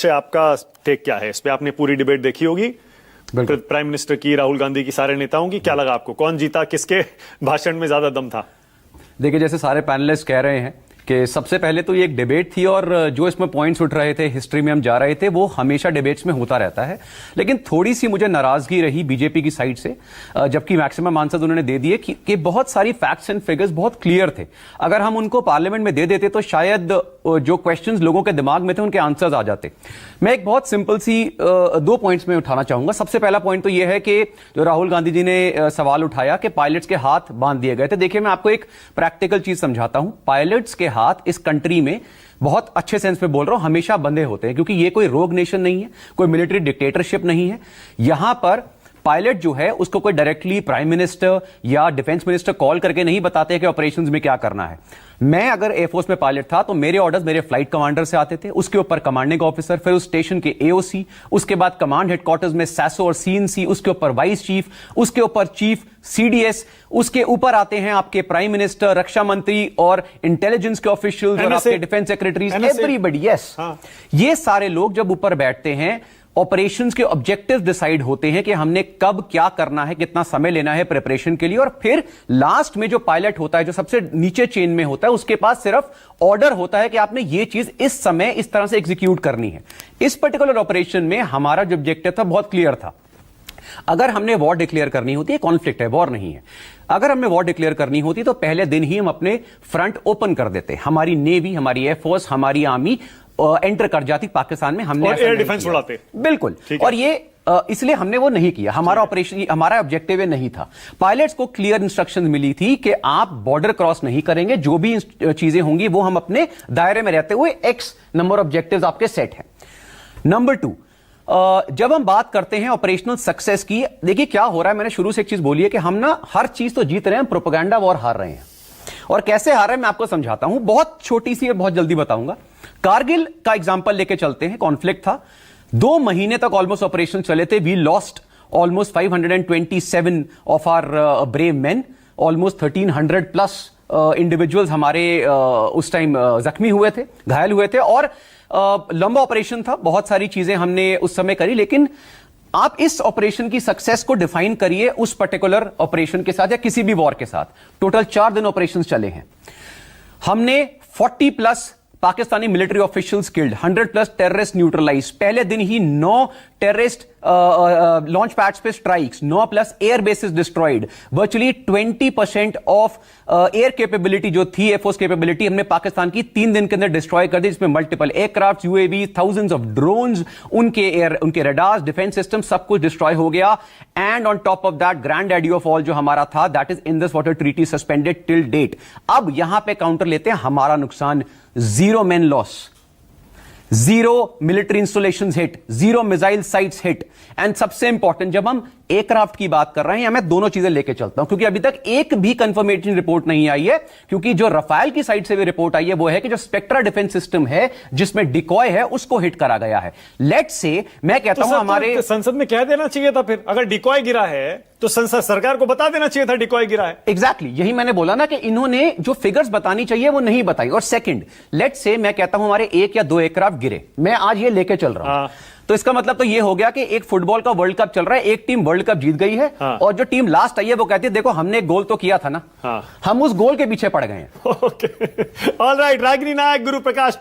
अक्षय, आपका टेक क्या है इस पे? आपने पूरी डिबेट देखी होगी, प्राइम मिनिस्टर की, राहुल गांधी की, सारे नेताओं की। क्या लगा आपको, कौन जीता, किसके भाषण में ज्यादा दम था? देखिए, जैसे सारे पैनलिस्ट कह रहे हैं कि सबसे पहले तो ये एक डिबेट थी और जो इसमें पॉइंट्स उठ रहे थे, हिस्ट्री में हम जा रहे थे, वो हमेशा डिबेट्स में होता रहता है। लेकिन थोड़ी सी मुझे नाराजगी रही बीजेपी की साइड से, जबकि मैक्सिमम आंसर्स उन्होंने दे दिए कि बहुत सारी फैक्ट्स एंड फिगर्स बहुत क्लियर थे। अगर हम उनको पार्लियामेंट में दे देते तो शायद जो क्वेश्चंस लोगों के दिमाग में थे उनके आंसर्स आ जाते। मैं एक बहुत सिंपल सी 2 पॉइंट्स में उठाना चाहूंगा। सबसे पहला पॉइंट तो यह है कि जो राहुल गांधी जी ने सवाल उठाया कि पायलट्स के हाथ बांध दिए गए थे। देखिए, मैं आपको एक प्रैक्टिकल चीज समझाता हूं। पायलट्स के हाथ इस कंट्री में, बहुत अच्छे सेंस में बोल रहा हूं, हमेशा बंधे होते हैं, क्योंकि ये कोई रोग नेशन नहीं है, कोई मिलिट्री डिक्टेटरशिप नहीं है। यहां पर पायलट जो है उसको कोई डायरेक्टली प्राइम मिनिस्टर या डिफेंस मिनिस्टर कॉल करके नहीं बताते कि ऑपरेशंस में क्या करना है। मैं अगर एयरफोर्स में पायलट था तो मेरे ऑर्डर्स मेरे फ्लाइट कमांडर से आते थे, उसके ऊपर कमांडिंग ऑफिसर, फिर उस स्टेशन के एओसी, उसके बाद कमांड हेडक्वार्टर्स में सैसो और सीएनसी, उसके ऊपर वाइस चीफ, उसके ऊपर चीफ सीडीएस, उसके ऊपर आते हैं आपके प्राइम मिनिस्टर, रक्षा मंत्री और इंटेलिजेंस के ऑफिशियल्स और आपके डिफेंस सेक्रेटरीज, एवरीबॉडी। यस, ये सारे लोग जब ऊपर बैठते हैं, ऑपरेशंस के ऑब्जेक्टिव डिसाइड होते हैं कि हमने कब क्या करना है, कितना समय लेना है प्रिपरेशन के लिए, और फिर लास्ट में जो पायलट होता है, जो सबसे नीचे चेन में होता है, उसके पास सिर्फ ऑर्डर होता है कि आपने ये चीज इस समय इस तरह से एग्जीक्यूट करनी है। इस पर्टिकुलर ऑपरेशन में हमारा जो ऑब्जेक्टिव था बहुत क्लियर था। अगर हमने वॉर डिक्लेयर करनी होती है, कॉन्फ्लिक्ट है, वॉर नहीं है, अगर हमने वॉर डिक्लेयर करनी होती तो पहले दिन ही हम अपने फ्रंट ओपन कर देते। हमारी नेवी, हमारी एयरफोर्स, हमारी आर्मी एंटर कर जाती पाकिस्तान में। हमने एयर डिफेंस उड़ाते, बिल्कुल, और ये इसलिए हमने वो नहीं किया। हमारा ऑपरेशन, हमारा ऑब्जेक्टिव नहीं था। पायलट्स को क्लियर इंस्ट्रक्शंस मिली थी कि आप बॉर्डर क्रॉस नहीं करेंगे, जो भी चीजें होंगी वो हम अपने दायरे में रहते हुए एक्स नंबर ऑब्जेक्टिव्स आपके सेट हैं। नंबर 2, जब हम बात करते हैं ऑपरेशनल सक्सेस की, देखिए क्या हो रहा है, मैंने शुरू से एक चीज बोली है कि हम ना हर चीज तो जीत रहे हैं, प्रोपेगेंडा वॉर हार रहे हैं। और कैसे हार रहे हैं मैं आपको समझाता हूं, बहुत छोटी सी और बहुत जल्दी बताऊंगा। कारगिल का एग्जांपल लेके चलते हैं। कॉन्फ्लिक्ट था, 2 महीने तक ऑलमोस्ट ऑपरेशन चले थे। We lost almost 527 of our brave man, almost 1300 plus individuals हमारे उस टाइम जख्मी हुए थे, घायल हुए थे, और लंबा ऑपरेशन था, बहुत सारी चीजें हमने उस समय करी। लेकिन आप इस ऑपरेशन की सक्सेस को डिफाइन करिए उस पर्टिकुलर ऑपरेशन के साथ या किसी भी वॉर के साथ। टोटल 4 दिन ऑपरेशंस चले हैं। हमने 40 plus Pakistani military officials killed, 100 plus terrorist neutralize. पहले दिन ही 9 टेररिस्ट लॉन्च पैड्स पे strikes, 9 plus air basis destroyed. Virtually 20% of air capability जो थी, एयरफोर्स कैपेबिलिटी, हमने पाकिस्तान की 3 दिन के अंदर डिस्ट्रॉय कर दी, जिसमें multiple aircraft, UAV, thousands of drones, उनके रडार्स, डिफेंस सिस्टम, सब कुछ डिस्ट्रॉय हो गया। And on top of that, grand daddy of all जो हमारा था, that is Indus water treaty suspended till date. अब यहां पे काउंटर लेते हैं, हमारा नुकसान 0 man loss, 0 military installations hit, 0 missile sites hit. And सबसे इंपॉर्टेंट, जब हम एयरक्राफ्ट की बात कर रहे हैं, मैं दोनों चीजें लेके चलता हूं, क्योंकि अभी तक एक भी कंफर्मेशन रिपोर्ट नहीं आई है। क्योंकि जो रफाल की साइड से भी रिपोर्ट आई है वो है कि जो स्पेक्ट्रा डिफेंस सिस्टम है, जिसमें डिकॉय है, उसको हिट करा गया है। लेट्स से, मैं कहता हूं हमारे संसद में कह देना चाहिए था फिर, अगर डिकॉय गिरा है तो संसद सरकार को बता देना चाहिए था डिकॉय गिरा है। एग्जैक्टली, यही मैंने बोला ना कि इन्होंने जो फिगर्स बतानी चाहिए वो नहीं बताई। और सेकंड, लेट्स से मैं कहता हूं हमारे 1 या 2 एयरक्राफ्ट गिरे, मैं आज ये लेके चल रहा हूं, तो इसका मतलब तो ये हो गया कि एक फुटबॉल का वर्ल्ड कप चल रहा है, एक टीम वर्ल्ड कप जीत गई है, और जो टीम लास्ट आई है वो कहती है देखो हमने एक गोल तो किया था ना, हम उस गोल के पीछे पड़ गए हैं। ओके, ऑलराइट, रागिनी नायक, गुरु प्रकाश।